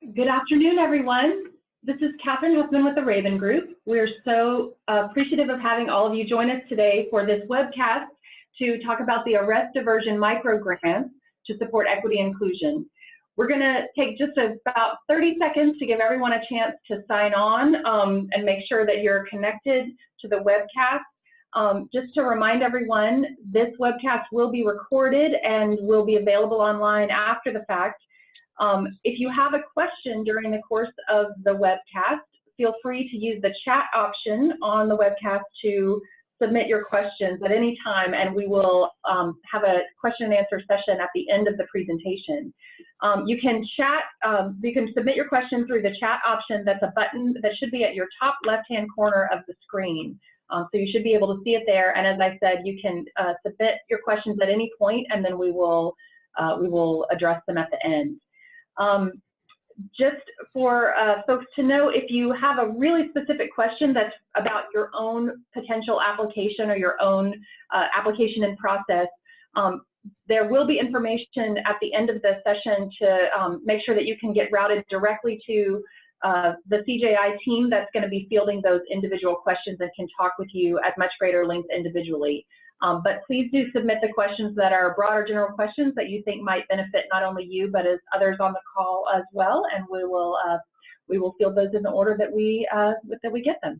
Good afternoon, everyone. This is Catherine Huffman with the Raven Group. We're so appreciative of having all of you join us today for this webcast to talk about the Arrest Diversion Microgrants to support equity and inclusion. We're going to take just about 30 seconds to give everyone a chance to sign on and make sure that you're connected to the webcast. Just to remind everyone, this webcast will be recorded and will be available online after the fact. If you have a question during the course of the webcast, feel free to use the chat option on the webcast to submit your questions at any time, and we will have a question and answer session at the end of the presentation. You can submit your question through the chat option. That's a button that should be at your top left-hand corner of the screen. So you should be able to see it there, and as I said, you can submit your questions at any point, and then we will address them at the end. Just for folks to know, if you have a really specific question that's about your own potential application or your own application in process, there will be information at the end of the session to make sure that you can get routed directly to the CJI team that's going to be fielding those individual questions and can talk with you at much greater length individually. But please do submit the questions that are broader general questions that you think might benefit not only you, but as others on the call as well, and we will field those in the order that we get them.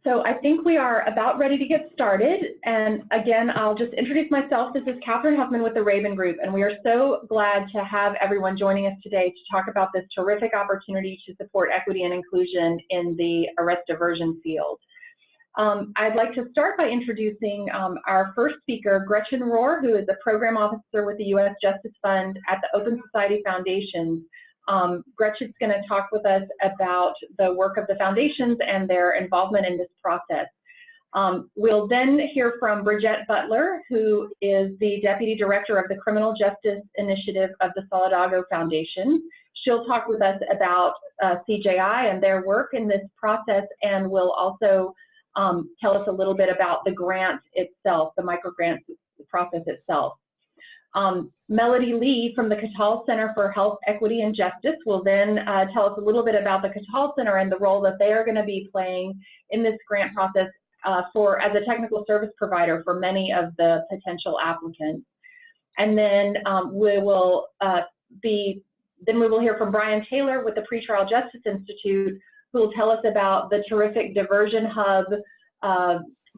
So I think we are about ready to get started. And again, I'll just introduce myself. This is Catherine Huffman with the Raven Group, and we are so glad to have everyone joining us today to talk about this terrific opportunity to support equity and inclusion in the arrest diversion field. I'd like to start by introducing our first speaker, Gretchen Rohr, who is a program officer with the U.S. Justice Fund at the Open Society Foundations. Gretchen's going to talk with us about the work of the foundations and their involvement in this process. We'll then hear from Bridgette Butler, who is the Deputy Director of the Criminal Justice Initiative of the Solidago Foundation. She'll talk with us about CJI and their work in this process, and will also tell us a little bit about the grant itself, the microgrant process itself. Melody Lee from the Cattell Center for Health, Equity, and Justice will then tell us a little bit about the Cattell Center and the role that they are going to be playing in this grant process as a technical service provider for many of the potential applicants. And then we will hear from Brian Taylor with the Pretrial Justice Institute, who will tell us about the terrific Diversion Hub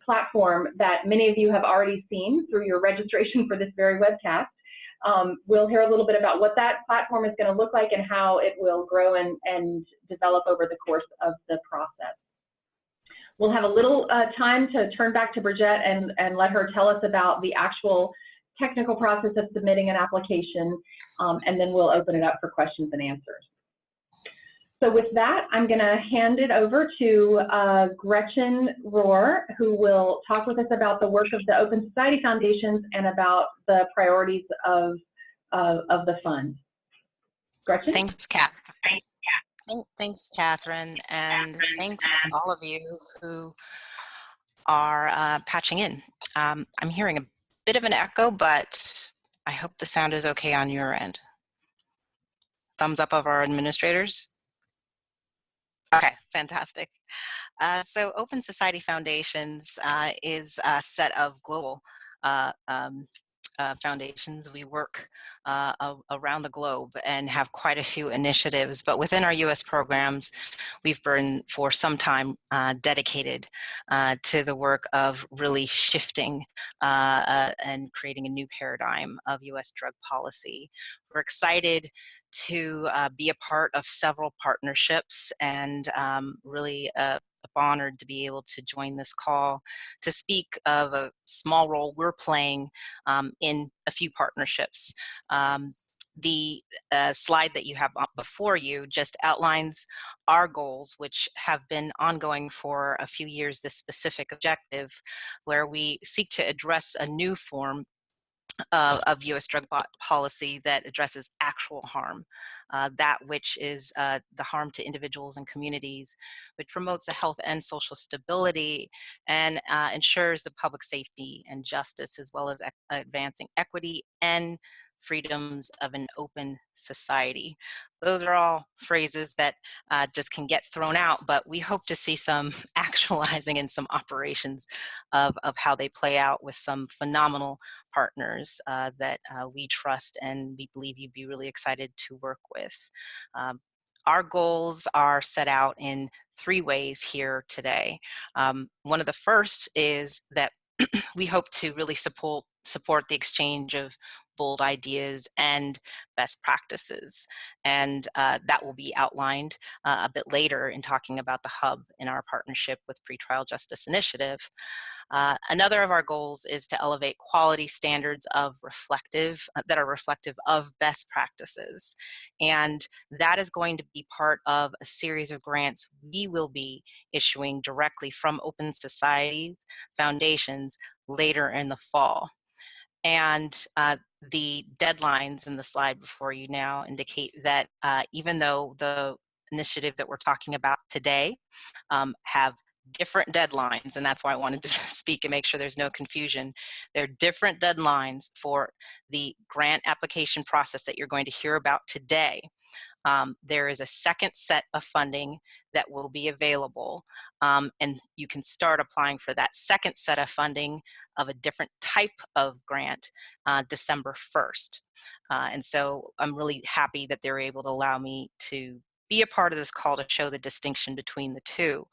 platform that many of you have already seen through your registration for this very webcast. We'll hear a little bit about what that platform is going to look like and how it will grow and develop over the course of the process. We'll have a little time to turn back to Bridgette and let her tell us about the actual technical process of submitting an application, and then we'll open it up for questions and answers. So with that, I'm going to hand it over to Gretchen Rohr, who will talk with us about the work of the Open Society Foundations and about the priorities of the fund. Gretchen? Thanks, Kat. Thanks, Catherine, and thanks all of you who are patching in. I'm hearing a bit of an echo, but I hope the sound is okay on your end. Thumbs up of our administrators. Okay, fantastic. So Open Society Foundations is a set of global foundations. We work around the globe and have quite a few initiatives, but within our U.S. programs, we've been for some time dedicated to the work of really shifting and creating a new paradigm of U.S. drug policy. We're excited to be a part of several partnerships, and really honored to be able to join this call to speak of a small role we're playing in a few partnerships. The slide that you have before you just outlines our goals, which have been ongoing for a few years, this specific objective, where we seek to address a new form of U.S. drug policy that addresses actual harm, that which is the harm to individuals and communities, which promotes the health and social stability and ensures the public safety and justice, as well as advancing equity and freedoms of an open society. Those are all phrases that just can get thrown out, but we hope to see some actualizing and some operations of how they play out with some phenomenal partners that we trust and we believe you'd be really excited to work with. Um, our goals are set out in three ways here today. One of the first is that we hope to really support the exchange of bold ideas and best practices. And that will be outlined a bit later in talking about the hub in our partnership with Pretrial Justice Initiative. Another of our goals is to elevate quality standards of that are reflective of best practices. And that is going to be part of a series of grants we will be issuing directly from Open Society foundations later in the fall. And the deadlines in the slide before you now indicate that even though the initiative that we're talking about today have different deadlines, and that's why I wanted to speak and make sure there's no confusion. There are different deadlines for the grant application process that you're going to hear about today. There is a second set of funding that will be available, and you can start applying for that second set of funding of a different type of grant December 1st. And so I'm really happy that they're able to allow me to be a part of this call to show the distinction between the two.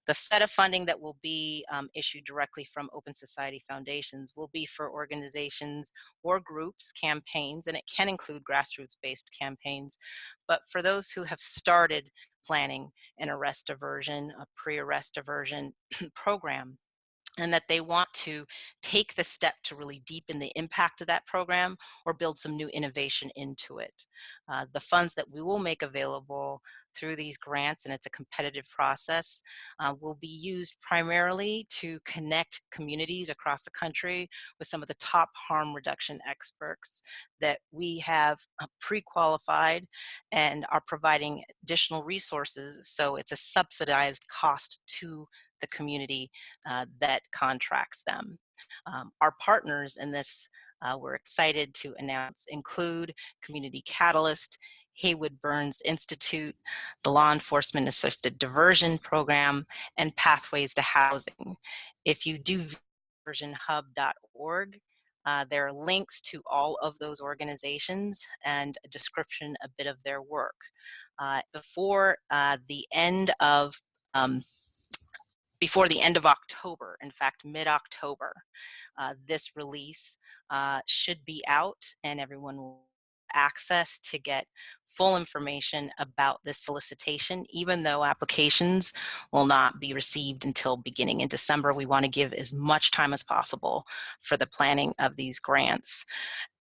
The set of funding that will be issued directly from Open Society Foundations will be for organizations or groups, campaigns, and it can include grassroots-based campaigns. But for those who have started planning an arrest diversion, a pre-arrest diversion program, and that they want to take the step to really deepen the impact of that program or build some new innovation into it. The funds that we will make available through these grants, and it's a competitive process, will be used primarily to connect communities across the country with some of the top harm reduction experts that we have pre-qualified and are providing additional resources, so it's a subsidized cost to the community that contracts them. Our partners in this, we're excited to announce, include Community Catalyst, Haywood Burns Institute, the Law Enforcement Assisted Diversion Program, and Pathways to Housing. If you do diversionhub.org, there are links to all of those organizations and a description a bit of their work. Before the end of October, in fact, mid-October, this release should be out and everyone will have access to get full information about this solicitation. Even though applications will not be received until beginning in December, we want to give as much time as possible for the planning of these grants.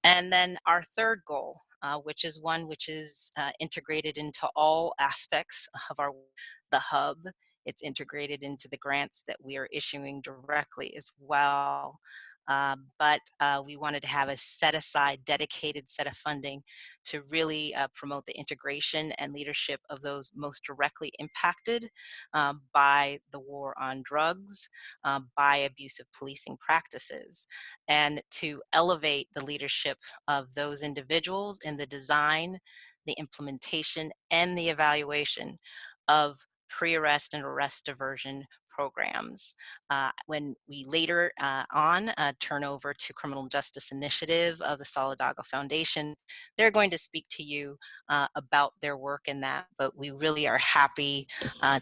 And then our third goal, which is one which is integrated into all aspects of the hub. It's integrated into the grants that we are issuing directly as well. But we wanted to have a set-aside, dedicated set of funding to really promote the integration and leadership of those most directly impacted by the war on drugs, by abusive policing practices, and to elevate the leadership of those individuals in the design, the implementation, and the evaluation of pre-arrest and arrest diversion programs. When we later on turn over to Criminal Justice Initiative of the Solidago Foundation, they're going to speak to you about their work in that, but we really are happy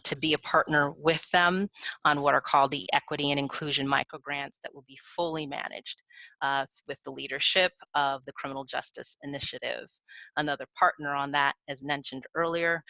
to be a partner with them on what are called the Equity and Inclusion Microgrants that will be fully managed with the leadership of the Criminal Justice Initiative. Another partner on that, as mentioned earlier,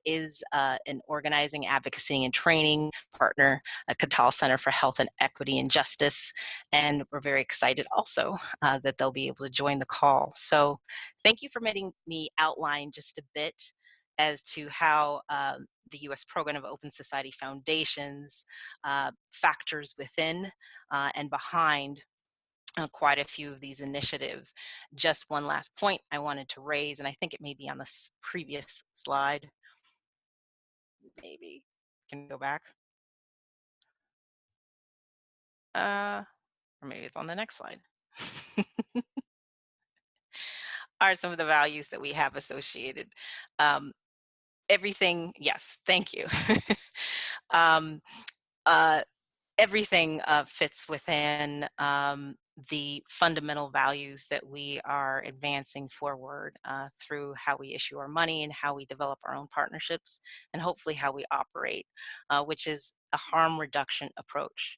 is an organizing, advocacy, and training partner, a Catal Center for Health and Equity and Justice, and we're very excited also that they'll be able to join the call. So thank you for letting me outline just a bit as to how the U.S. Program of Open Society Foundations factors within and behind quite a few of these initiatives. Just one last point I wanted to raise, and I think it may be on the previous slide. Maybe. Can you go back? Or maybe it's on the next slide. are some of the values that we have associated. Um, Everything, yes, thank you. um, uh, Everything fits within the fundamental values that we are advancing forward through how we issue our money and how we develop our own partnerships and hopefully how we operate, which is a harm reduction approach.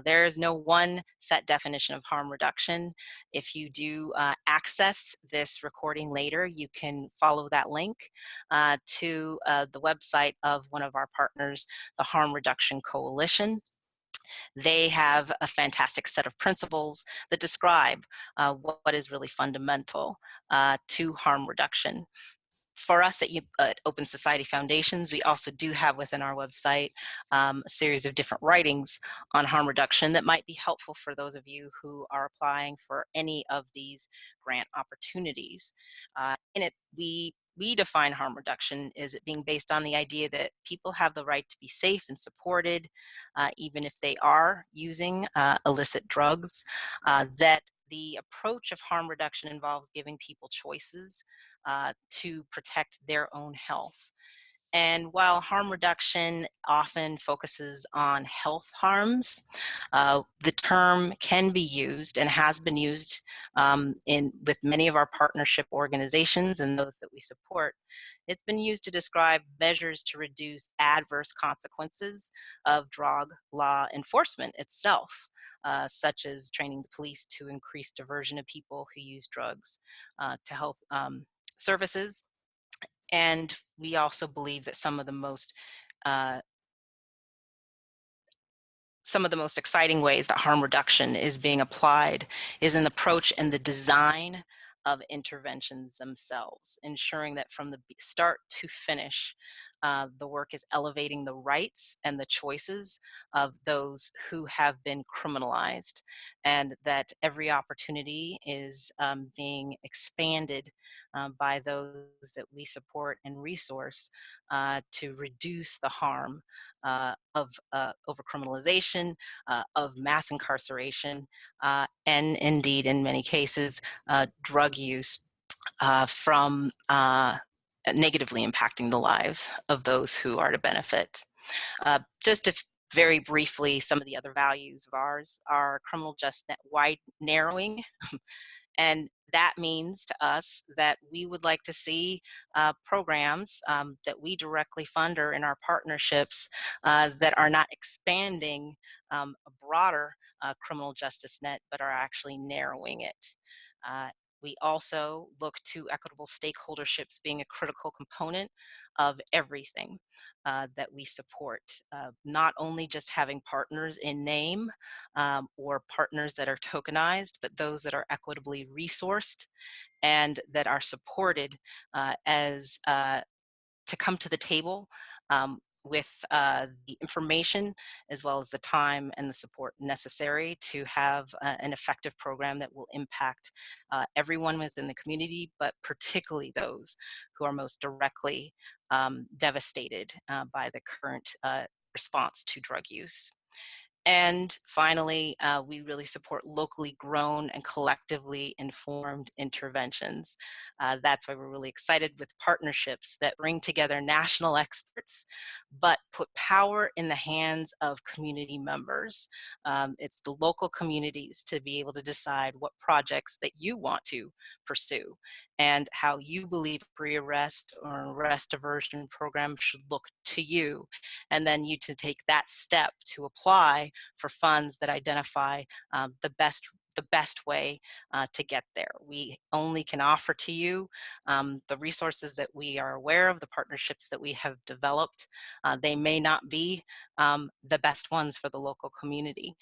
There is no one set definition of harm reduction. If you do access this recording later, you can follow that link to the website of one of our partners, the Harm Reduction Coalition. They have a fantastic set of principles that describe what is really fundamental to harm reduction. For us at Open Society Foundations, we also do have within our website a series of different writings on harm reduction that might be helpful for those of you who are applying for any of these grant opportunities. In it, we define harm reduction as it being based on the idea that people have the right to be safe and supported, even if they are using illicit drugs, that the approach of harm reduction involves giving people choices to protect their own health. And while harm reduction often focuses on health harms, the term can be used and has been used with many of our partnership organizations and those that we support. It's been used to describe measures to reduce adverse consequences of drug law enforcement itself, such as training the police to increase diversion of people who use drugs to health services. And we also believe that uh, some of the most exciting ways that harm reduction is being applied is in the approach and the design of interventions themselves, ensuring that from the start to finish, the work is elevating the rights and the choices of those who have been criminalized, and that every opportunity is being expanded by those that we support and resource to reduce the harm of overcriminalization, of mass incarceration, and indeed, in many cases, drug use from negatively impacting the lives of those who are to benefit. Just to very briefly, some of the other values of ours are criminal justice net wide narrowing. And that means to us that we would like to see programs that we directly fund or in our partnerships that are not expanding a broader criminal justice net, but are actually narrowing it. We also look to equitable stakeholderships being a critical component of everything that we support. Not only just having partners in name or partners that are tokenized, but those that are equitably resourced and that are supported as to come to the table with the information as well as the time and the support necessary to have an effective program that will impact everyone within the community, but particularly those who are most directly devastated by the current response to drug use. And finally, we really support locally grown and collectively informed interventions. That's why we're really excited with partnerships that bring together national experts, but put power in the hands of community members. It's the local communities to be able to decide what projects that you want to pursue and how you believe a pre-arrest or arrest diversion program should look to you. And then you to take that step to apply for funds that identify the best way to get there. We only can offer to you the resources that we are aware of, the partnerships that we have developed. They may not be the best ones for the local community,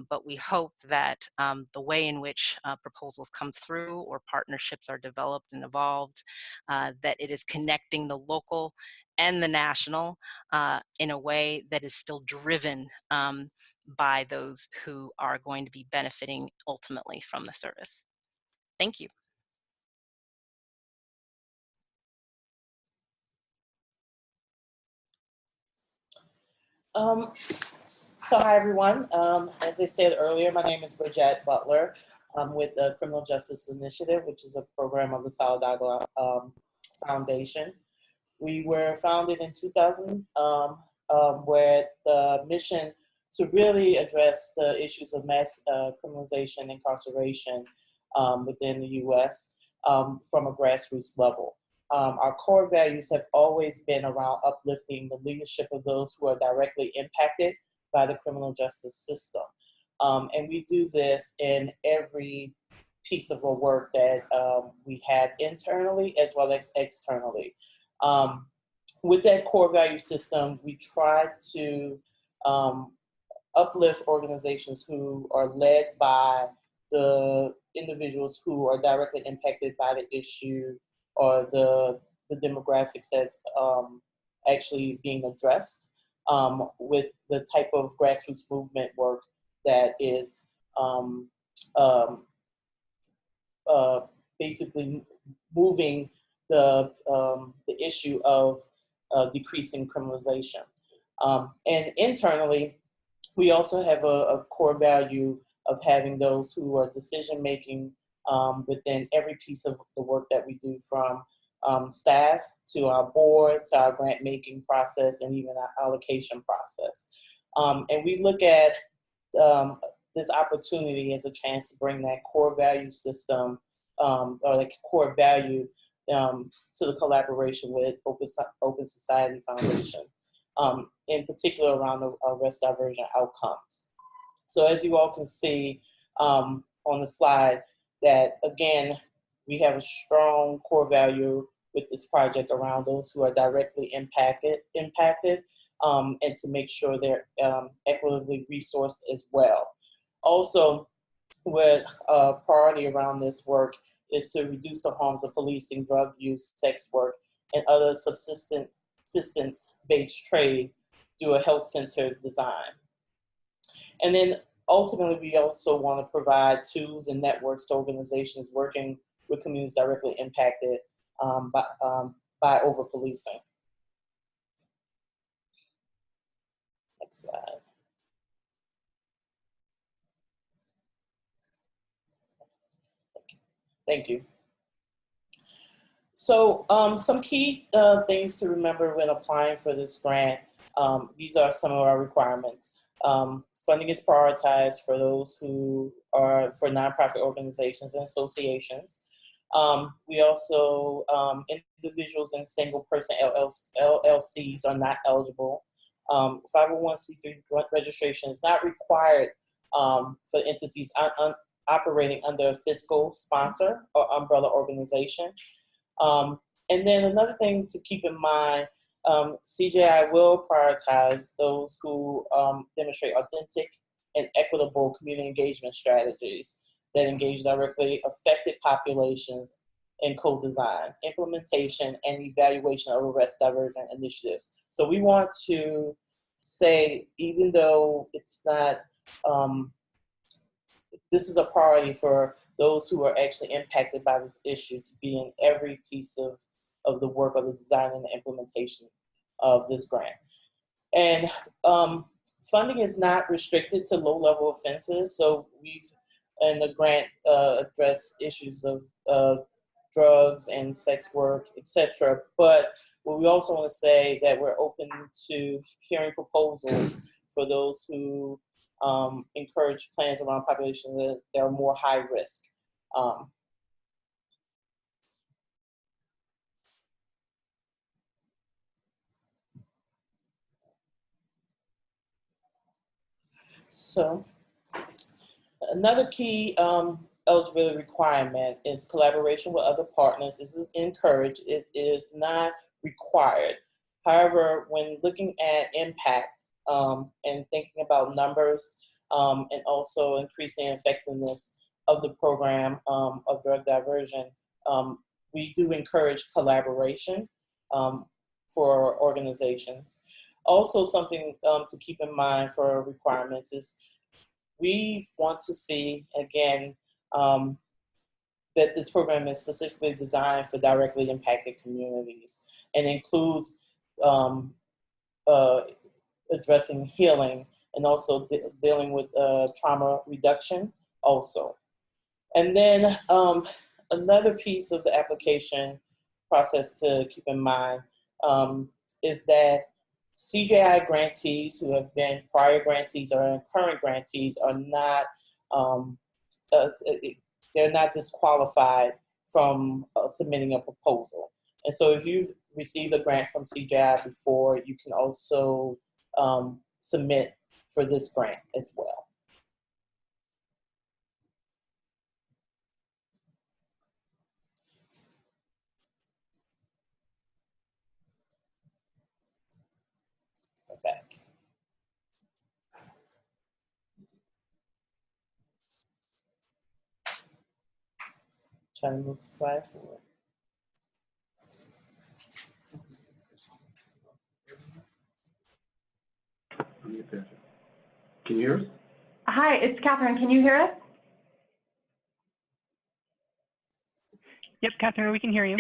but we hope that the way in which proposals come through or partnerships are developed and evolved, that it is connecting the local and the national in a way that is still driven by those who are going to be benefiting ultimately from the service. Thank you. So hi everyone. As I said earlier, my name is Bridget Butler. with the Criminal Justice Initiative, which is a program of the Solidago Foundation. We were founded in 2000, where the mission to really address the issues of mass criminalization, incarceration within the U.S. From a grassroots level. Our core values have always been around uplifting the leadership of those who are directly impacted by the criminal justice system. And we do this in every piece of our work that we have internally as well as externally. With that core value system, we try to uplift organizations who are led by the individuals who are directly impacted by the issue or the demographics that's actually being addressed, with the type of grassroots movement work that is basically moving the issue of decreasing criminalization. And internally, we also have a core value of having those who are decision-making within every piece of the work that we do, from staff to our board to our grant-making process and even our allocation process. And we look at this opportunity as a chance to bring that core value system or the core value to the collaboration with Open Society Foundation, in particular around the arrest diversion outcomes. So as you all can see on the slide, that again, we have a strong core value with this project around those who are directly impacted, and to make sure they're equitably resourced as well. Also, what priority around this work is to reduce the harms of policing, drug use, sex work, and other subsistence-based trade through a health-centered design. And then ultimately, we also want to provide tools and networks to organizations working with communities directly impacted by over-policing. Next slide. Thank you. So some key things to remember when applying for this grant. These are some of our requirements. Funding is prioritized for those who are for nonprofit organizations and associations. We also, individuals and single person LLCs are not eligible. 501c3 registration is not required for entities operating under a fiscal sponsor or umbrella organization. And then another thing to keep in mind, CJI will prioritize those who demonstrate authentic and equitable community engagement strategies that engage directly affected populations in co-design, implementation, and evaluation of arrest diversion initiatives. So we want to say, even though it's not, this is a priority for those who are actually impacted by this issue to be in every piece of the work of the design and the implementation of this grant. And funding is not restricted to low-level offenses. So we've, in the grant, addressed issues of drugs and sex work, etc. But what we also want to say that we're open to hearing proposals for those who encourage plans around populations that are more high risk. So another key eligibility requirement is collaboration with other partners. This is encouraged. It is not required. However, when looking at impact and thinking about numbers and also increasing effectiveness of the program of drug diversion, we do encourage collaboration for organizations. Also, something to keep in mind for requirements is we want to see, again, that this program is specifically designed for directly impacted communities and includes addressing healing and also dealing with trauma reduction also. And then another piece of the application process to keep in mind is that CJI grantees who have been prior grantees or current grantees are not, they're not disqualified from submitting a proposal. And so if you've received a grant from CJI before, you can also submit for this grant as well. Go back. Trying to move the slide forward. Can you hear us? Hi, it's Catherine. Can you hear us? Yep, Catherine, we can hear you.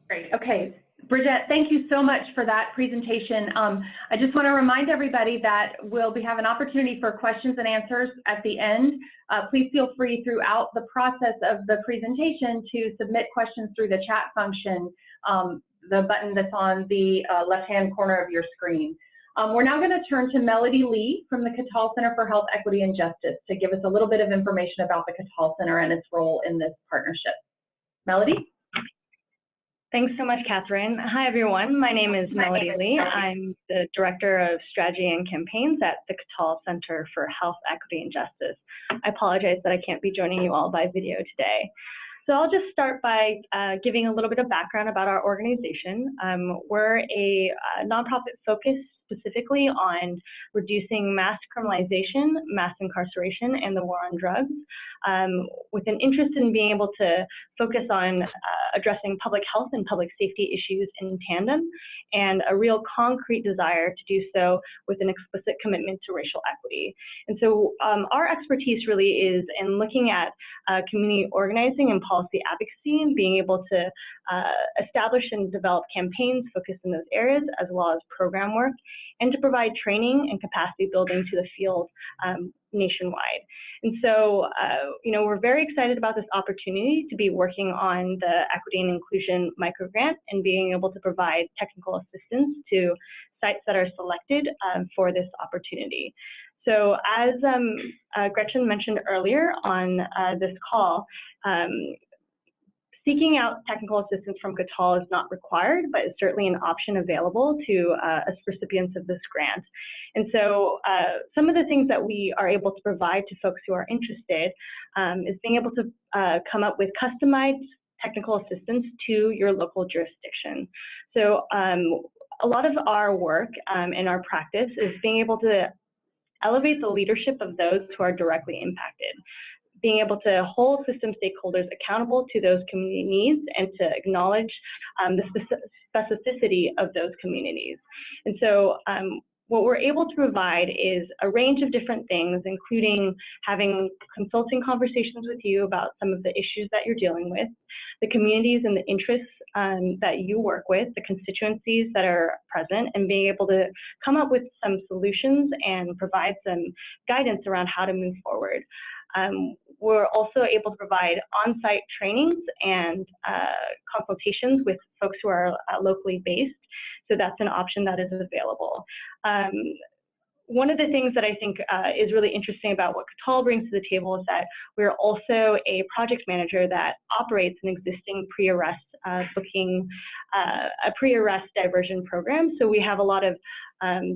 Great. Okay. Bridget, thank you so much for that presentation. I just want to remind everybody that we'll have an opportunity for questions and answers at the end. Please feel free throughout the process of the presentation to submit questions through the chat function, the button that's on the left-hand corner of your screen. We're now going to turn to Melody Lee from the Cattell Center for Health, Equity, and Justice to give us a little bit of information about the Cattell Center and its role in this partnership. Melody? Thanks so much, Catherine. Hi, everyone. My name is Melody Lee. I'm the Director of Strategy and Campaigns at the Cattell Center for Health, Equity, and Justice. I apologize that I can't be joining you all by video today. So I'll just start by giving a little bit of background about our organization. We're a nonprofit focused specifically on reducing mass criminalization, mass incarceration, and the war on drugs, with an interest in being able to focus on addressing public health and public safety issues in tandem, and a real concrete desire to do so with an explicit commitment to racial equity. And so our expertise really is in looking at community organizing and policy advocacy and being able to establish and develop campaigns focused in those areas, as well as program work, and to provide training and capacity building to the field nationwide. And so, we're very excited about this opportunity to be working on the Equity and Inclusion Microgrant and being able to provide technical assistance to sites that are selected for this opportunity. So as Gretchen mentioned earlier on this call, seeking out technical assistance from Cattell is not required, but is certainly an option available to recipients of this grant. And so some of the things that we are able to provide to folks who are interested is being able to come up with customized technical assistance to your local jurisdiction. So a lot of our work and our practice is being able to elevate the leadership of those who are directly impacted, being able to hold system stakeholders accountable to those community needs and to acknowledge the specificity of those communities. And so what we're able to provide is a range of different things, including having consulting conversations with you about some of the issues that you're dealing with, the communities and the interests that you work with, the constituencies that are present, and being able to come up with some solutions and provide some guidance around how to move forward. We're also able to provide on-site trainings and consultations with folks who are locally based. So that's an option that is available. One of the things that I think is really interesting about what Cattell brings to the table is that we're also a project manager that operates an existing pre-arrest booking, a pre-arrest diversion program. So we have a lot of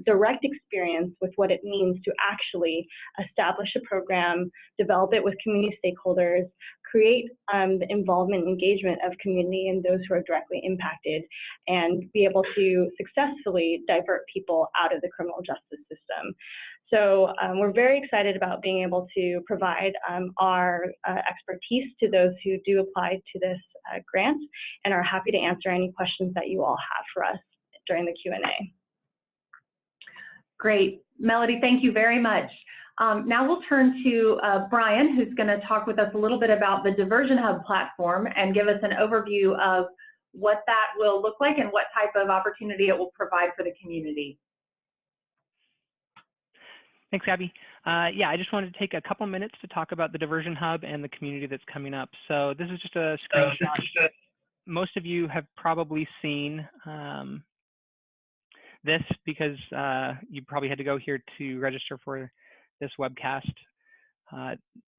direct experience with what it means to actually establish a program, develop it with community stakeholders, create the involvement and engagement of community and those who are directly impacted, and be able to successfully divert people out of the criminal justice system. So we're very excited about being able to provide our expertise to those who do apply to this grant, and are happy to answer any questions that you all have for us during the Q&A. Great. Melody, thank you very much. Now we'll turn to Brian, who's going to talk with us a little bit about the Diversion Hub platform and give us an overview of what that will look like and what type of opportunity it will provide for the community. Thanks, Abby. Yeah, I just wanted to take a couple minutes to talk about the Diversion Hub and the community that's coming up. So this is just a screenshot. Most of you have probably seen this because you probably had to go here to register for this webcast.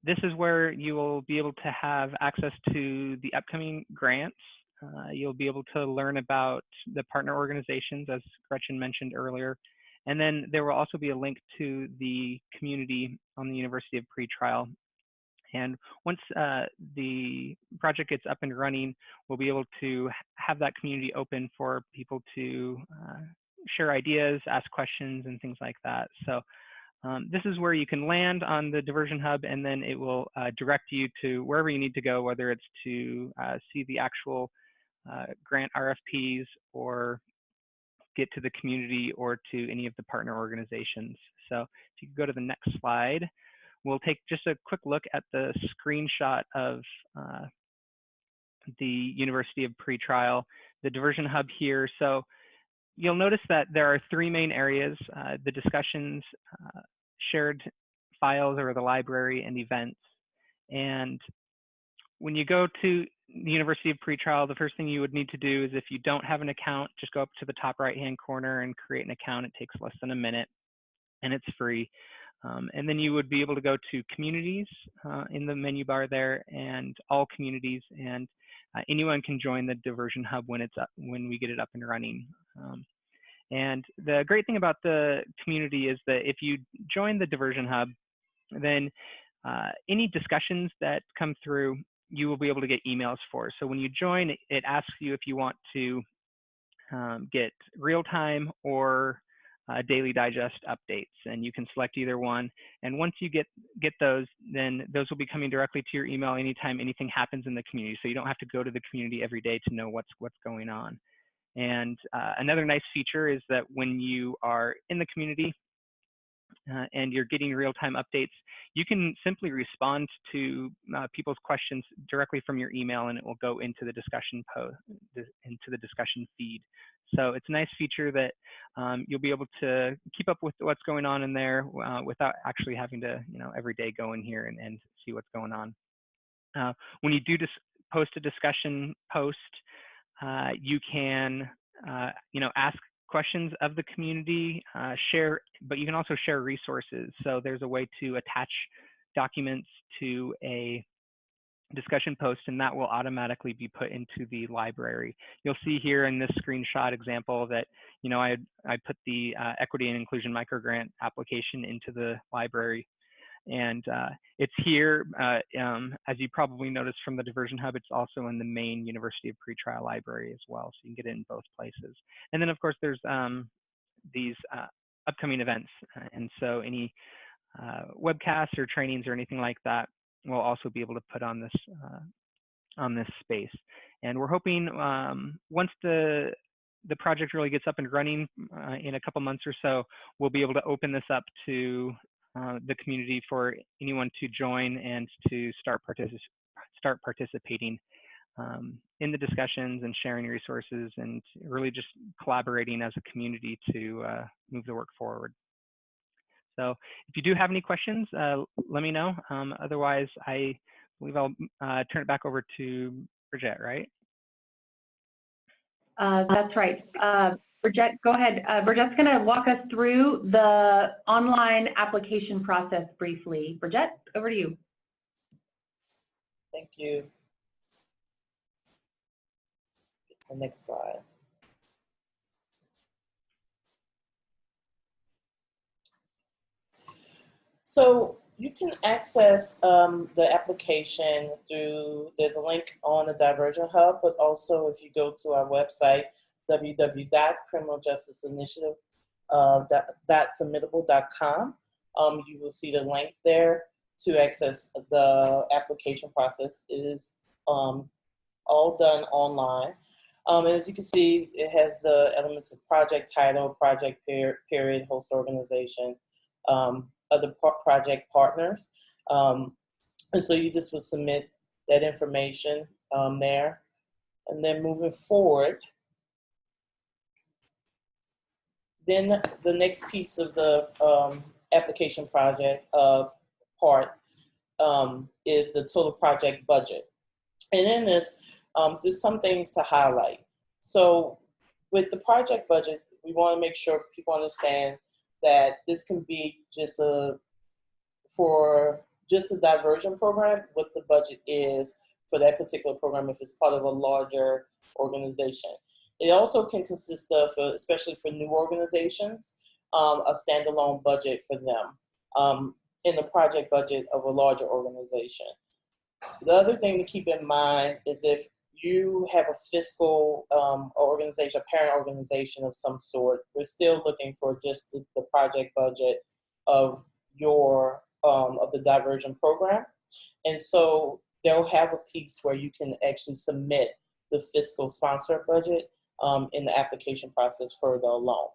This is where you will be able to have access to the upcoming grants. You'll be able to learn about the partner organizations, as Gretchen mentioned earlier. And then there will also be a link to the community on the University of Pretrial. And once the project gets up and running, we'll be able to have that community open for people to share ideas, ask questions, and things like that. So this is where you can land on the Diversion Hub, and then it will direct you to wherever you need to go, whether it's to see the actual grant RFPs or get to the community or to any of the partner organizations. So if you could go to the next slide, we'll take just a quick look at the screenshot of the University of Pretrial, the Diversion Hub here. So you'll notice that there are three main areas: the discussions, shared files or the library, and events. And when you go to the University of Pretrial, the first thing you would need to do is, if you don't have an account, just go up to the top right-hand corner and create an account. It takes less than a minute, and it's free. And then you would be able to go to communities in the menu bar there, and all communities, and anyone can join the Diversion Hub when we get it up and running. And the great thing about the community is that if you join the Diversion Hub, then any discussions that come through, you will be able to get emails for. So when you join, it asks you if you want to get real-time or daily digest updates, and you can select either one. And once you get those, then those will be coming directly to your email anytime anything happens in the community. So you don't have to go to the community every day to know what's going on. And another nice feature is that when you are in the community and you're getting real-time updates, you can simply respond to people's questions directly from your email, and it will go into the discussion into the discussion feed. So it's a nice feature that you'll be able to keep up with what's going on in there without actually having to, every day go in here and see what's going on. When you do post a discussion post, you can, ask questions of the community, but you can also share resources. So there's a way to attach documents to a discussion post, and that will automatically be put into the library. You'll see here in this screenshot example that, I put the equity and inclusion microgrant application into the library. And it's here, as you probably noticed from the Diversion Hub, it's also in the main University of Pretrial library as well, so you can get it in both places. And then, of course, there's these upcoming events. And so any webcasts or trainings or anything like that, we'll also be able to put on this space. And we're hoping once the project really gets up and running in a couple months or so, we'll be able to open this up to the community for anyone to join and to start participating in the discussions and sharing resources, and really just collaborating as a community to move the work forward. So if you do have any questions, let me know. Otherwise, I believe I'll turn it back over to Bridget, right? That's right. Bridget, go ahead. Bridget's going to walk us through the online application process briefly. Bridget, over to you. Thank you. Get to the next slide. So you can access the application through, there's a link on the Diversion Hub, but also if you go to our website, www.criminaljusticeinitiative.submittable.com, you will see the link there to access the application process. It is all done online. As you can see, it has the elements of project title, project period, host organization, other project partners. And so you just would submit that information there. And then moving forward, then the next piece of the application project part is the total project budget. And in this, there's some things to highlight. So with the project budget, we want to make sure people understand that this can be just for just a diversion program, what the budget is for that particular program if it's part of a larger organization. It also can consist of, especially for new organizations, a standalone budget for them in the project budget of a larger organization. The other thing to keep in mind is if you have a fiscal organization, a parent organization of some sort, we're still looking for just the project budget of your of the diversion program. And so they'll have a piece where you can actually submit the fiscal sponsor budget in the application process further along.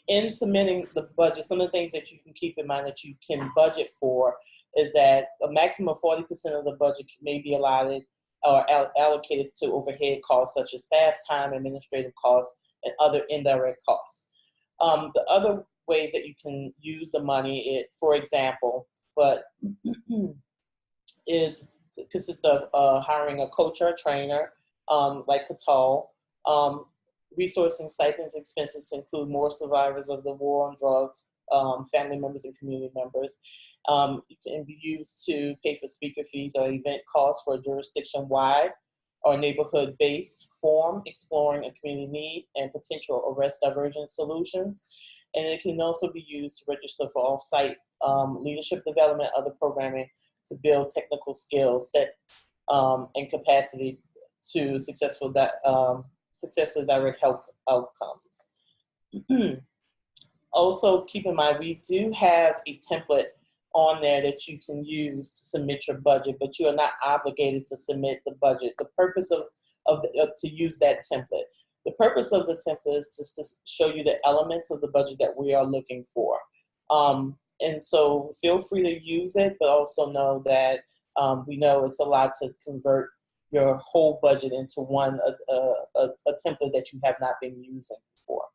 In submitting the budget, some of the things that you can keep in mind that you can budget for is that a maximum of 40% of the budget may be allotted or allocated to overhead costs such as staff time, administrative costs, and other indirect costs. The other ways that you can use the money, for example, consists of hiring a coach or a trainer, like Catal, resourcing stipends and expenses to include more survivors of the war on drugs, family members and community members. It can be used to pay for speaker fees or event costs for a jurisdiction-wide or neighborhood-based forum exploring a community need and potential arrest diversion solutions. And it can also be used to register for off-site leadership development, other programming to build technical skills, set and capacity to successfully direct health outcomes. Also, keep in mind, we do have a template on there that you can use to submit your budget, but you are not obligated to submit the budget. The purpose to use that template. The purpose of the template is just to show you the elements of the budget that we are looking for. And so feel free to use it, but also know that we know it's a lot to convert your whole budget into a template that you have not been using before.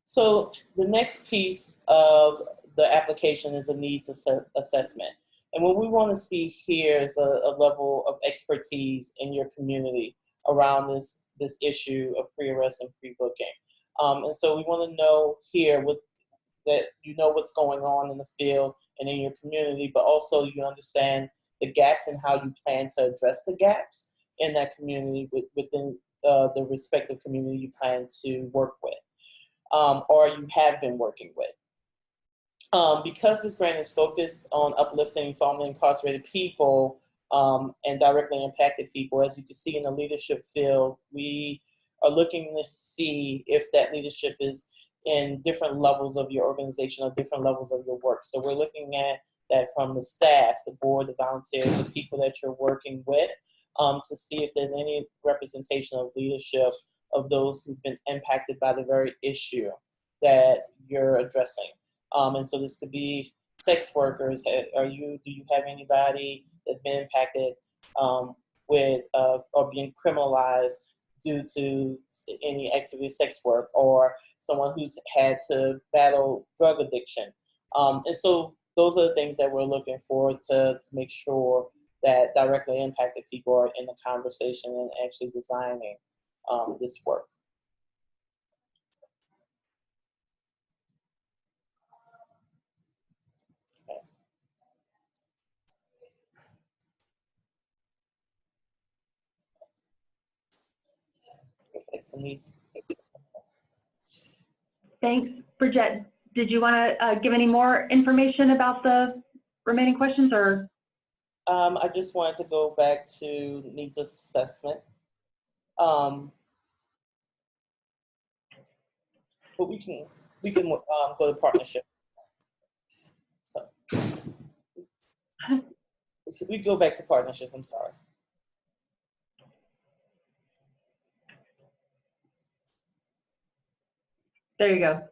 So the next piece of the application is a needs assessment. And what we want to see here is a level of expertise in your community around this issue of pre-arrest and pre-booking. And so we want to know here that you know what's going on in the field and in your community, but also you understand the gaps and how you plan to address the gaps in that community within the respective community you plan to work with. Or you have been working with. Because this grant is focused on uplifting formerly incarcerated people and directly impacted people, as you can see in the leadership field, we are looking to see if that leadership is in different levels of your organization or different levels of your work. So we're looking at that from the staff, the board, the volunteers, the people that you're working with, to see if there's any representation of leadership of those who've been impacted by the very issue that you're addressing. And so this could be sex workers. Do you have anybody that's been impacted with or being criminalized due to any activity of sex work, or someone who's had to battle drug addiction? And so those are the things that we're looking for to make sure that directly impacted people are in the conversation and actually designing this work. Okay. Thanks, Bridget. Did you want to give any more information about the remaining questions, or? I just wanted to go back to needs assessment. But we can go to partnership. So we go back to partnerships. I'm sorry. There you go.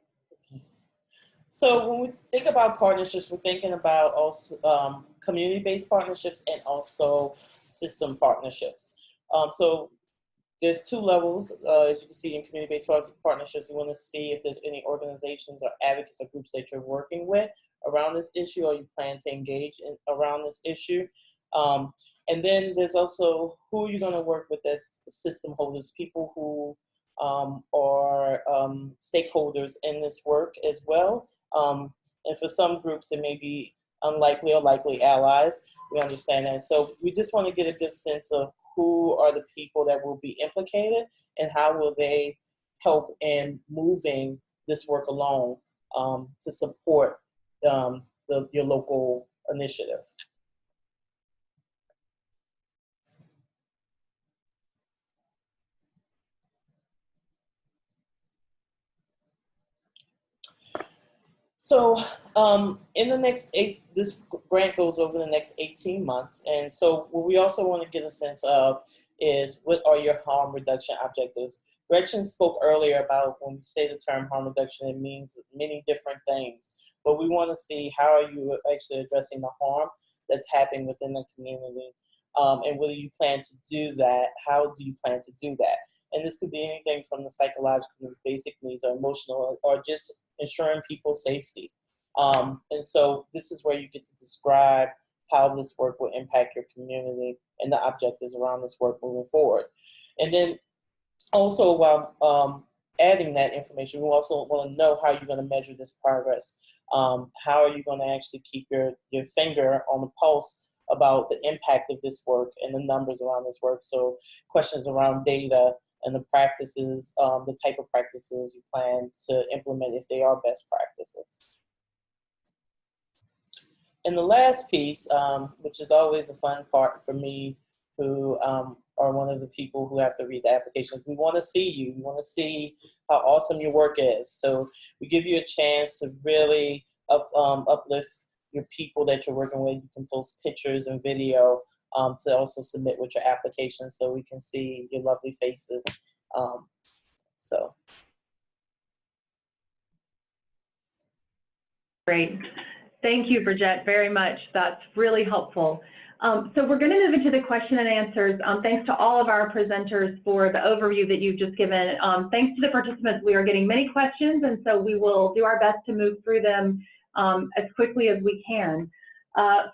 So when we think about partnerships, we're thinking about also community-based partnerships and also system partnerships. So there's two levels, as you can see in community-based partnerships. We want to see if there's any organizations or advocates or groups that you're working with around this issue, or you plan to engage in around this issue. And then there's also who you're going to work with as system holders, people who are stakeholders in this work as well. And for some groups, it may be unlikely or likely allies. We understand that. So we just want to get a good sense of who are the people that will be implicated and how will they help in moving this work along to support your local initiative. So in the next this grant goes over the next 18 months. And so what we also want to get a sense of is what are your harm reduction objectives? Gretchen spoke earlier about when we say the term harm reduction, it means many different things. But we want to see how are you actually addressing the harm that's happening within the community. And whether you plan to do that, how do you plan to do that? And this could be anything from the psychological needs, basic needs, or emotional, or just ensuring people's safety. And so this is where you get to describe how this work will impact your community and the objectives around this work moving forward. And then also while adding that information, we also want to know how you're going to measure this progress. How are you going to actually keep your finger on the pulse about the impact of this work and the numbers around this work? So questions around data and the practices, the type of practices you plan to implement if they are best practices. And the last piece, which is always a fun part for me, who are one of the people who have to read the applications, we want to see you. We want to see how awesome your work is. So we give you a chance to really uplift your people that you're working with. You can post pictures and video to also submit with your application so we can see your lovely faces. Great. Thank you, Bridget, very much. That's really helpful. So we're going to move into the question and answers. Thanks to all of our presenters for the overview that you've just given. Thanks to the participants, we are getting many questions, and so we will do our best to move through them as quickly as we can.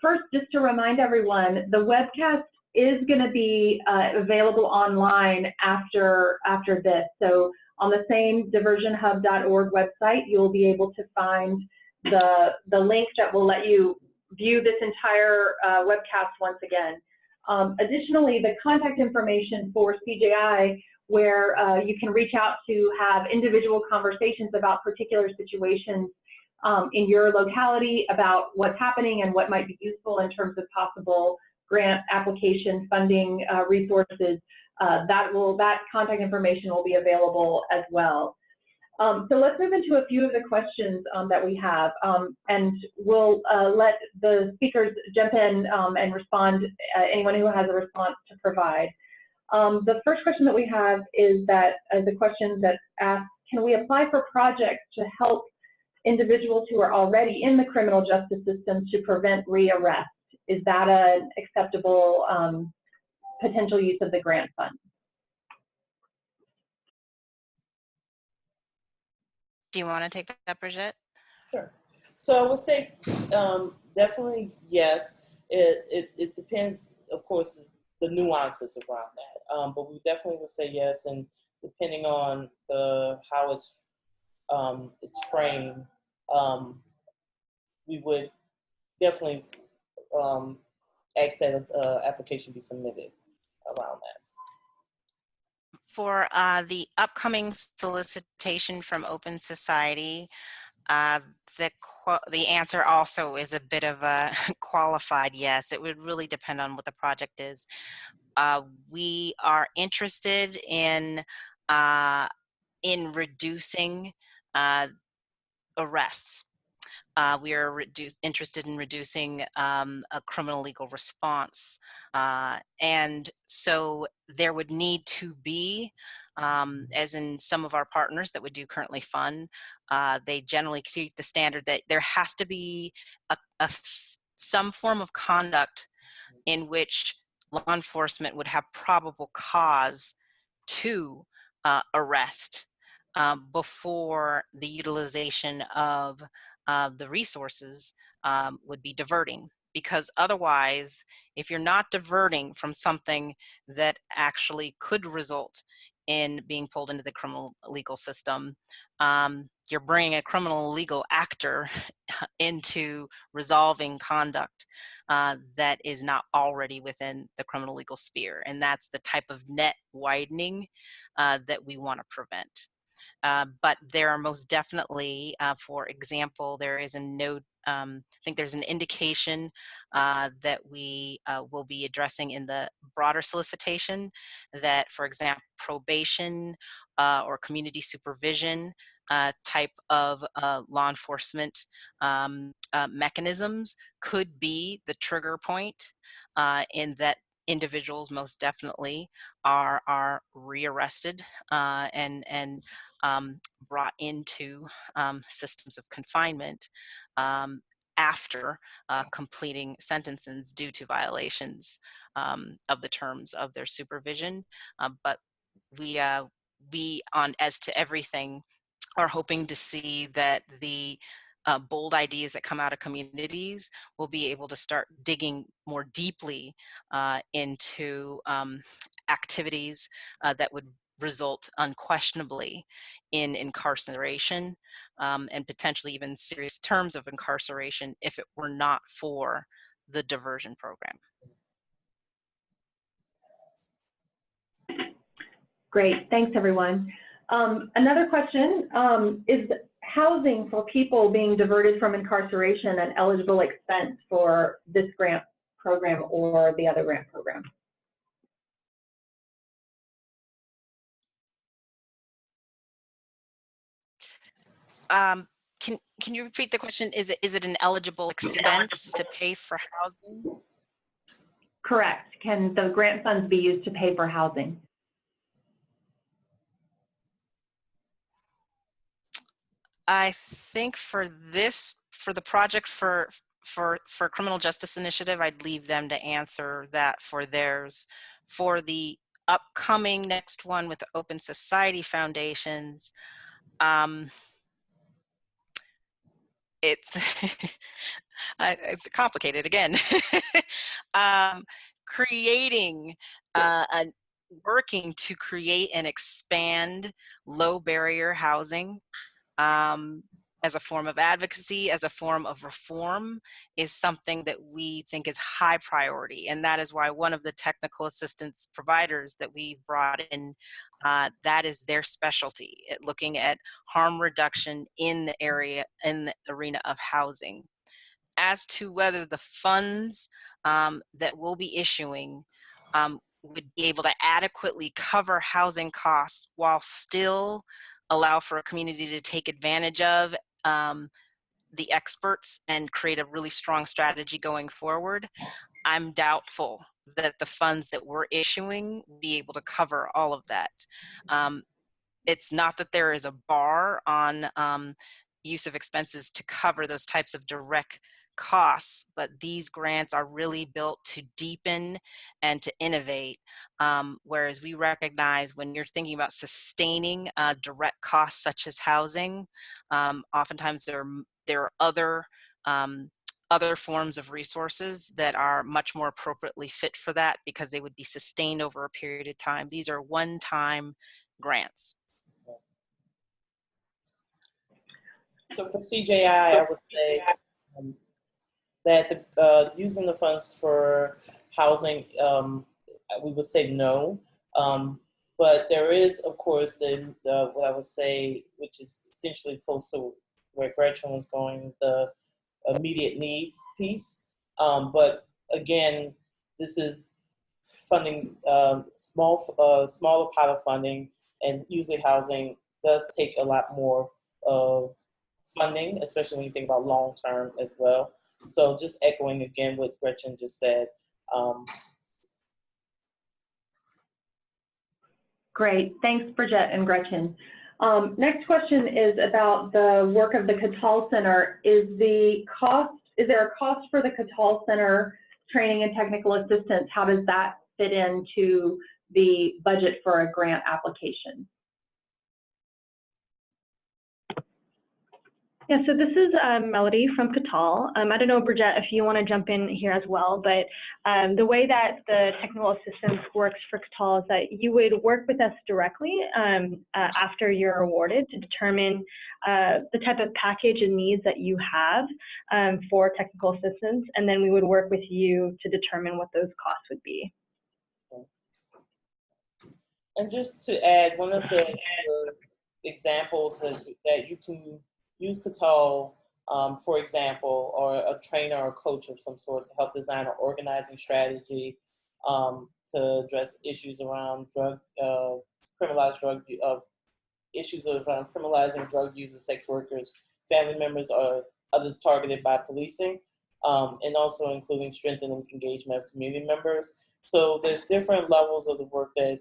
First, just to remind everyone, the webcast is going to be available online after this. So on the same diversionhub.org website, you'll be able to find the link that will let you view this entire webcast once again. Additionally, the contact information for CJI, where you can reach out to have individual conversations about particular situations in your locality, about what's happening and what might be useful in terms of possible grant application, funding, resources, that contact information will be available as well. So let's move into a few of the questions that we have, and we'll let the speakers jump in and respond, anyone who has a response to provide. The first question that we have is that the question that asks, can we apply for projects to help individuals who are already in the criminal justice system to prevent rearrest? Is that an acceptable potential use of the grant fund? Do you want to take that, Bridget? Sure. So I would say definitely yes. It depends, of course, the nuances around that. But we definitely would say yes, and depending on how it's framed, we would definitely ask that an application be submitted around that. For the upcoming solicitation from Open Society, the answer also is a bit of a qualified yes. It would really depend on what the project is. We are interested in reducing arrests. We are interested in reducing a criminal legal response. And so there would need to be, as in some of our partners that we do currently fund, they generally keep the standard that there has to be some form of conduct in which law enforcement would have probable cause to arrest before the utilization of the resources would be diverting. Because otherwise, if you're not diverting from something that actually could result in being pulled into the criminal legal system, you're bringing a criminal legal actor into resolving conduct that is not already within the criminal legal sphere. And that's the type of net widening that we want to prevent. But there are most definitely, for example, there is a note, I think there's an indication that we will be addressing in the broader solicitation that, for example, probation or community supervision type of law enforcement mechanisms could be the trigger point in that individuals most definitely are rearrested and brought into systems of confinement after completing sentences due to violations of the terms of their supervision. But we on As to Everything are hoping to see that the bold ideas that come out of communities will be able to start digging more deeply into activities that would result unquestionably in incarceration and potentially even serious terms of incarceration if it were not for the diversion program. Great, thanks everyone. Another question is housing for people being diverted from incarceration an eligible expense for this grant program or the other grant program? Can you repeat the question? Is it an eligible expense to pay for housing? Correct. Can the grant funds be used to pay for housing? I think for the project for Criminal Justice Initiative, I'd leave them to answer that for theirs. For the upcoming next one with the Open Society Foundations, it's it's complicated again. Creating working to create and expand low barrier housing as a form of advocacy, as a form of reform, is something that we think is high priority. And that is why one of the technical assistance providers that we brought in, that is their specialty, at looking at harm reduction in the area, in the arena of housing. As to whether the funds that we'll be issuing would be able to adequately cover housing costs while still allow for a community to take advantage of the experts and create a really strong strategy going forward, I'm doubtful that the funds that we're issuing will be able to cover all of that. It's not that there is a bar on use of expenses to cover those types of direct costs, but these grants are really built to deepen and to innovate. Whereas we recognize when you're thinking about sustaining direct costs such as housing, oftentimes there are other forms of resources that are much more appropriately fit for that because they would be sustained over a period of time. These are one-time grants. So for CJI, I would say that using the funds for housing, we would say no. But there is, of course, what I would say, which is essentially close to where Gretchen was going, the immediate need piece. But again, this is funding, smaller pot of funding, and usually housing does take a lot more funding, especially when you think about long term as well. So just echoing again what Gretchen just said. Great, thanks Bridget and Gretchen. Next question is about the work of the Cattell Center. Is there a cost for the Cattell Center training and technical assistance? How does that fit into the budget for a grant application? Yeah, so this is Melody from Catal. I don't know, Bridget, if you want to jump in here as well, but the way that the technical assistance works for Catal is that you would work with us directly after you're awarded to determine the type of package and needs that you have for technical assistance, and then we would work with you to determine what those costs would be. And just to add, one of the examples that you can use Catal, for example, or a trainer or coach of some sort to help design an organizing strategy to address issues around issues around criminalizing drug users, sex workers, family members, or others targeted by policing, and also including strengthening engagement of community members. So there's different levels of the work that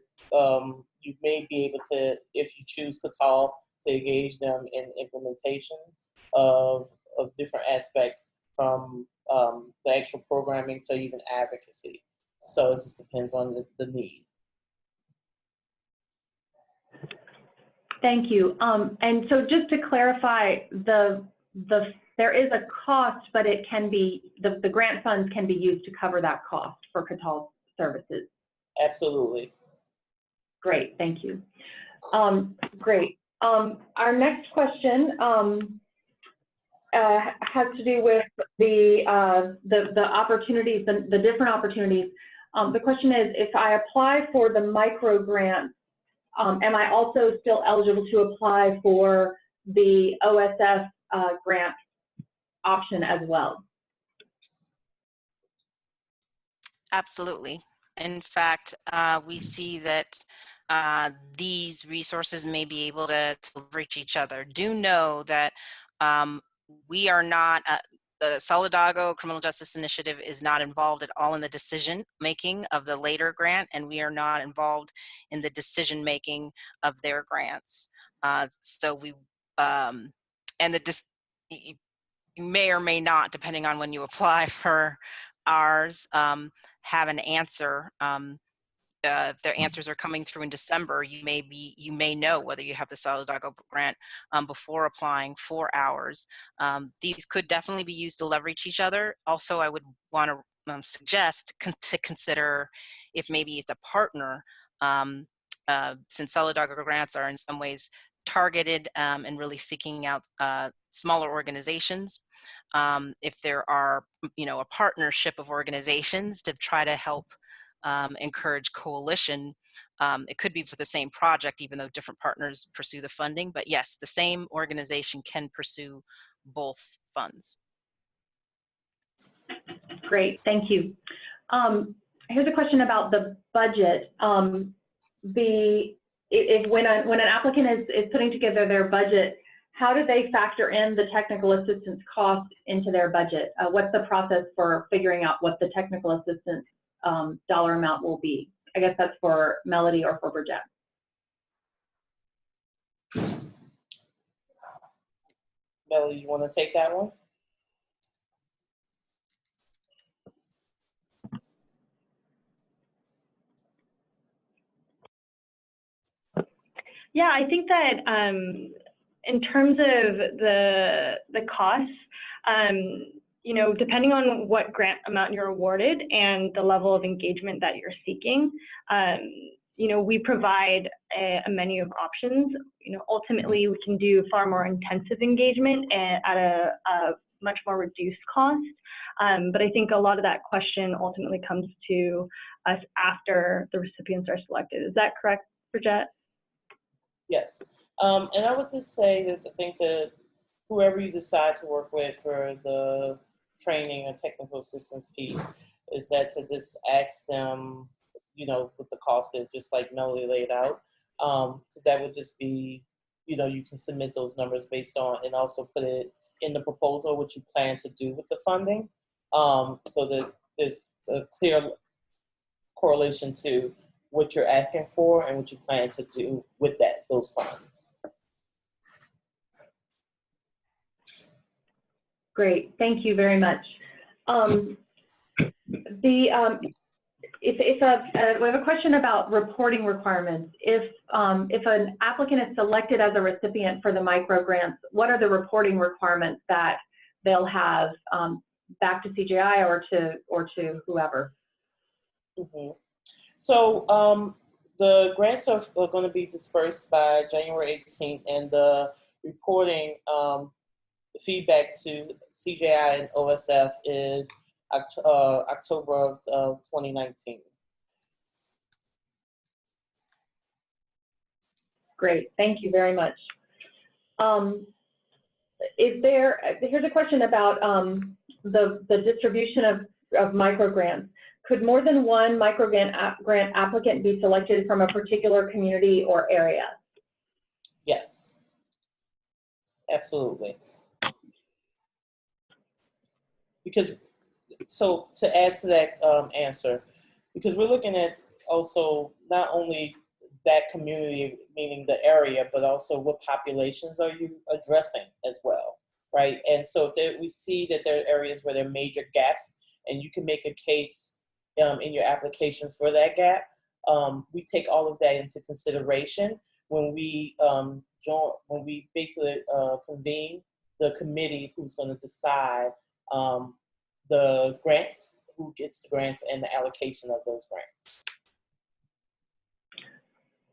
you may be able to, if you choose Catal, to engage them in implementation of different aspects, from the actual programming to even advocacy. So it just depends on the need. Thank you. And so just to clarify, there is a cost, but it can be, the grant funds can be used to cover that cost for Catal services. Absolutely. Great, thank you. Great. Our next question has to do with the opportunities, the different opportunities. The question is, if I apply for the microgrants, am I also still eligible to apply for the OSF grant option as well? Absolutely. In fact, we see that these resources may be able to reach each other. Do know that we are not, the Solidago Criminal Justice Initiative is not involved at all in the decision making of the later grant, and we are not involved in the decision making of their grants. So we, and you may or may not, depending on when you apply for ours, have an answer. If their answers are coming through in December, you may know whether you have the Solidago grant before applying for ours. These could definitely be used to leverage each other. Also, I would want to suggest to consider if maybe it's a partner, since Solidago grants are in some ways targeted and really seeking out smaller organizations. If there are, a partnership of organizations to try to help encourage coalition. It could be for the same project, even though different partners pursue the funding. But yes, the same organization can pursue both funds. Great, thank you. Here's a question about the budget. When an applicant is putting together their budget, how do they factor in the technical assistance cost into their budget? What's the process for figuring out what the technical assistance dollar amount will be? I guess that's for Melody or for Bridget. Melody, you want to take that one? Yeah, I think that in terms of the costs, depending on what grant amount you're awarded and the level of engagement that you're seeking, we provide a menu of options. Ultimately, we can do far more intensive engagement at a much more reduced cost. But I think a lot of that question ultimately comes to us after the recipients are selected. Is that correct, Bridget? Yes. And I would just say that I think that whoever you decide to work with for the training and technical assistance piece is that to just ask them, what the cost is, just like Melody laid out, because that would just be, you can submit those numbers based on, and also put it in the proposal what you plan to do with the funding, so that there's a clear correlation to what you're asking for and what you plan to do with those funds. Great, thank you very much. We have a question about reporting requirements. If an applicant is selected as a recipient for the microgrants, what are the reporting requirements that they'll have back to CJI or to whoever? Mm-hmm. So the grants are going to be dispersed by January 18th, and the reporting feedback to CJI and OSF is October of 2019. Great, thank you very much. Here's a question about the distribution of microgrants. Could more than one microgrant applicant be selected from a particular community or area? Yes, absolutely. Because, so to add to that answer, because we're looking at also not only that community, meaning the area, but also what populations are you addressing as well, right? And so we see that there are areas where there are major gaps, and you can make a case in your application for that gap. We take all of that into consideration when we basically convene the committee who's going to decide the grants, who gets the grants, and the allocation of those grants.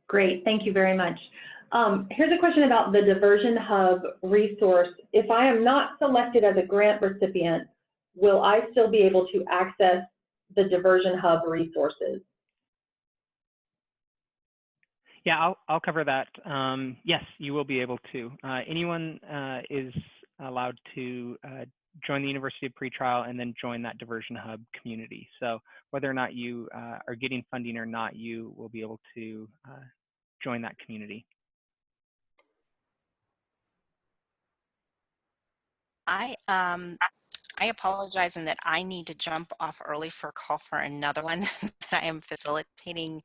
Great, thank you very much. Here's a question about the Diversion Hub resource. If I am not selected as a grant recipient, will I still be able to access the Diversion Hub resources? Yeah, I'll cover that. Yes, you will be able to. Anyone is allowed to join the University of Pretrial and then join that Diversion Hub community. So whether or not you are getting funding or not, you will be able to join that community. I apologize in that I need to jump off early for a call for another one that I am facilitating.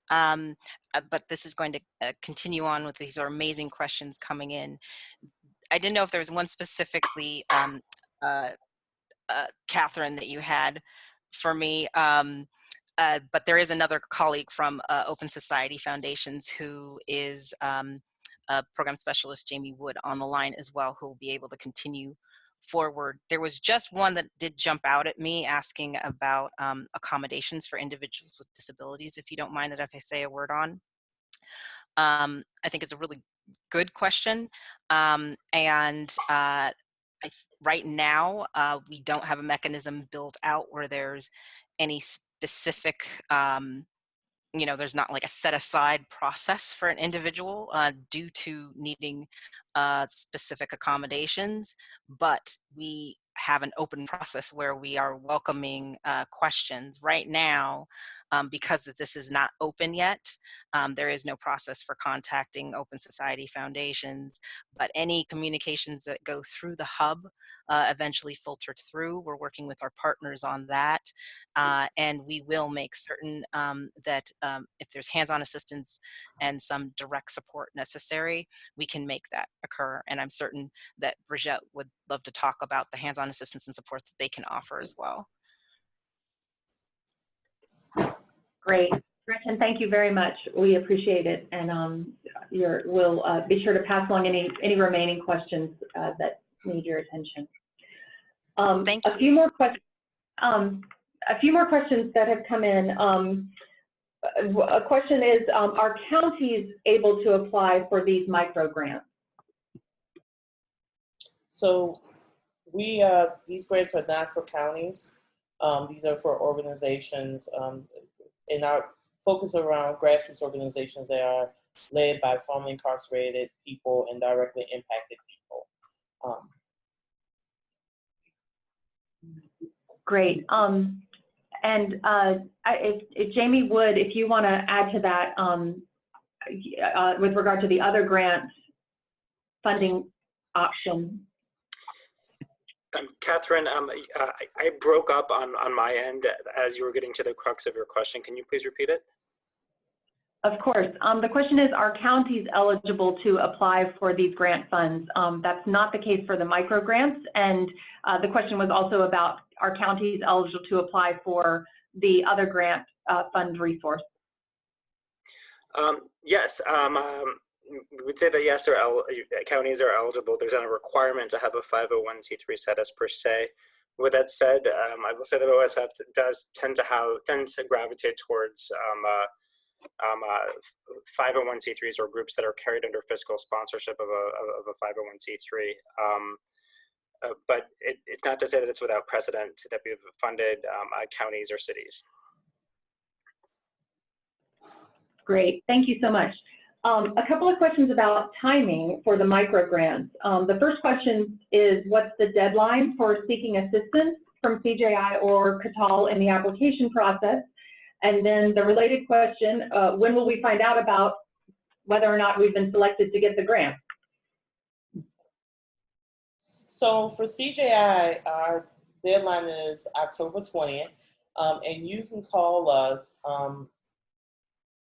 But this is going to continue on with these amazing questions coming in. I didn't know if there was one specifically, Catherine, that you had for me. But there is another colleague from Open Society Foundations who is program specialist Jamie Wood on the line as well, who will be able to continue forward. There was just one that did jump out at me asking about accommodations for individuals with disabilities, if you don't mind that if I say a word on. I think it's a really good question. Right now, we don't have a mechanism built out where there's any specific there's not like a set aside process for an individual due to needing specific accommodations, but we have an open process where we are welcoming questions. Right now, because this is not open yet, there is no process for contacting Open Society Foundations, but any communications that go through the hub eventually filtered through. We're working with our partners on that, and we will make certain that if there's hands-on assistance and some direct support necessary, we can make that occur. And I'm certain that Brigitte would love to talk about the hands-on assistance and support that they can offer as well. Great. Gretchen, thank you very much. We appreciate it. And we'll be sure to pass along any remaining questions that need your attention. Thank you. A few more questions that have come in. A question is, are counties able to apply for these microgrants? So these grants are not for counties. These are for organizations, and our focus around grassroots organizations that are led by formerly incarcerated people and directly impacted people. Great. If Jamie Wood, if you want to add to that with regard to the other grant funding option. Catherine, I broke up on my end as you were getting to the crux of your question. Can you please repeat it? Of course. The question is, are counties eligible to apply for these grant funds? That's not the case for the microgrants. And the question was also about, are counties eligible to apply for the other grant fund resource? Yes, we would say that yes, counties are eligible. There's not a requirement to have a 501c3 status per se. With that said, I will say that OSF does tend to gravitate towards 501c3s or groups that are carried under fiscal sponsorship of a 501c3. But it's not to say that it's without precedent that we've funded counties or cities. Great, thank you so much. A couple of questions about timing for the microgrants. The first question is, what's the deadline for seeking assistance from CJI or CATAL in the application process? And then the related question, when will we find out about whether or not we've been selected to get the grant? So for CJI, our deadline is October 20th, and you can call us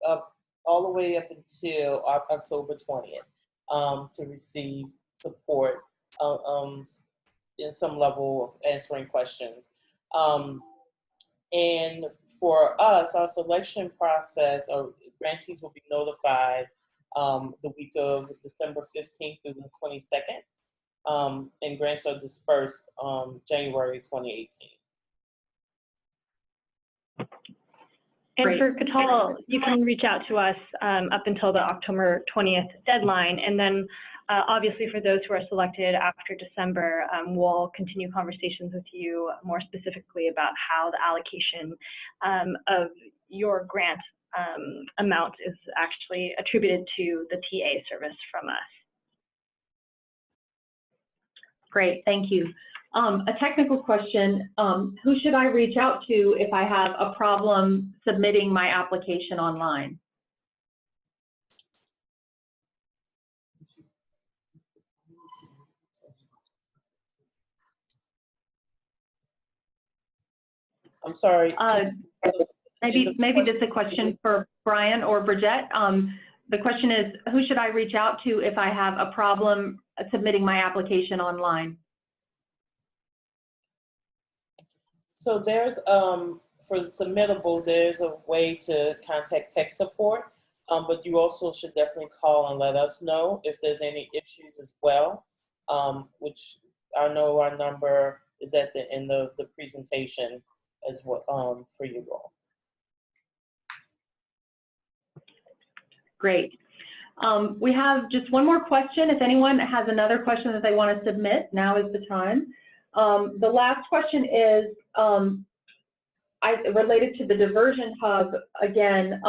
up all the way up until October 20th to receive support in some level of answering questions. And for us, our selection process, or grantees will be notified the week of December 15th through the 22nd, and grants are dispersed January 2018. And Great. for CATAL, you can reach out to us up until the October 20th deadline. And then obviously for those who are selected after December, we'll continue conversations with you more specifically about how the allocation of your grant amount is actually attributed to the TA service from us. Great, thank you. A technical question, who should I reach out to if I have a problem submitting my application online? I'm sorry. Maybe this is a question for Brian or Bridget. The question is, who should I reach out to if I have a problem submitting my application online? So there's, for submittable, there's a way to contact tech support, but you also should definitely call and let us know if there's any issues as well, which I know our number is at the end of the presentation as well, for you all. Great. We have just one more question. If anyone has another question that they want to submit, now is the time. The last question is related to the Diversion Hub again.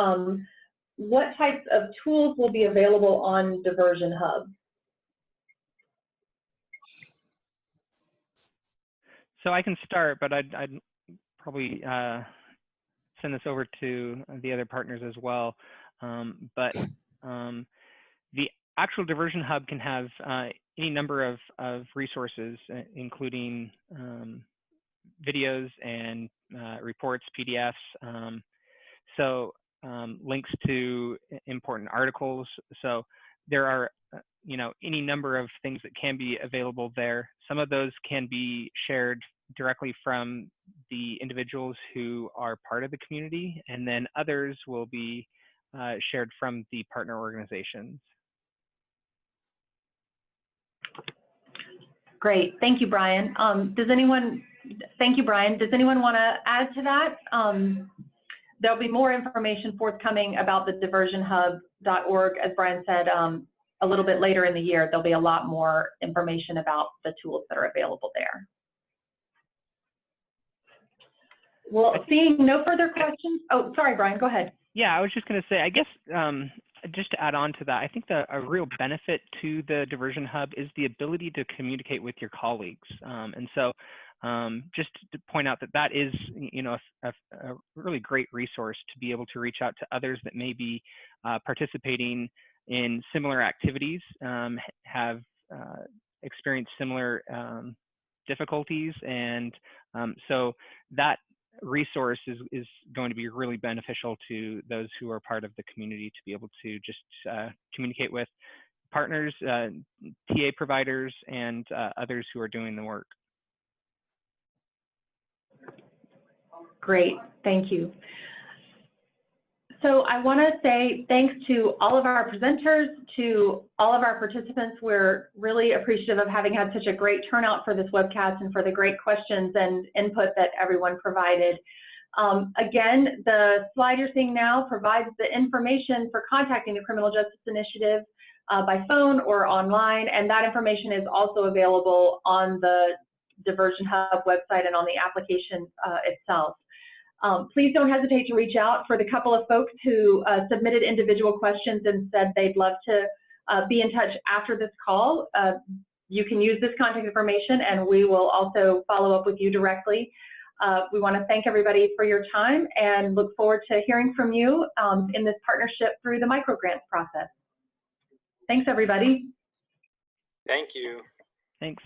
What types of tools will be available on Diversion Hub? So I can start, but I'd probably send this over to the other partners as well. The actual Diversion Hub can have any number of resources, including videos and reports, PDFs, links to important articles. So there are any number of things that can be available there. Some of those can be shared directly from the individuals who are part of the community, and then others will be shared from the partner organizations. Great, thank you, Brian. Thank you, Brian. Does anyone want to add to that? There'll be more information forthcoming about the diversionhub.org, as Brian said, a little bit later in the year. There'll be a lot more information about the tools that are available there. Well, seeing no further questions. Oh, sorry, Brian, go ahead. Yeah, I was just going to say, I guess, just to add on to that, I think a real benefit to the Diversion Hub is the ability to communicate with your colleagues. And so just to point out that is, a really great resource to be able to reach out to others that may be participating in similar activities, have experienced similar difficulties. And so that resource is going to be really beneficial to those who are part of the community to be able to just communicate with partners, TA providers, and others who are doing the work. Great, thank you. So I want to say thanks to all of our presenters, to all of our participants. We're really appreciative of having had such a great turnout for this webcast and for the great questions and input that everyone provided. Again, the slide you're seeing now provides the information for contacting the Criminal Justice Initiative by phone or online, and that information is also available on the Diversion Hub website and on the application itself. Please don't hesitate to reach out. For the couple of folks who submitted individual questions and said they'd love to be in touch after this call, you can use this contact information and we will also follow up with you directly. We want to thank everybody for your time and look forward to hearing from you in this partnership through the Microgrants process. Thanks, everybody. Thank you. Thanks.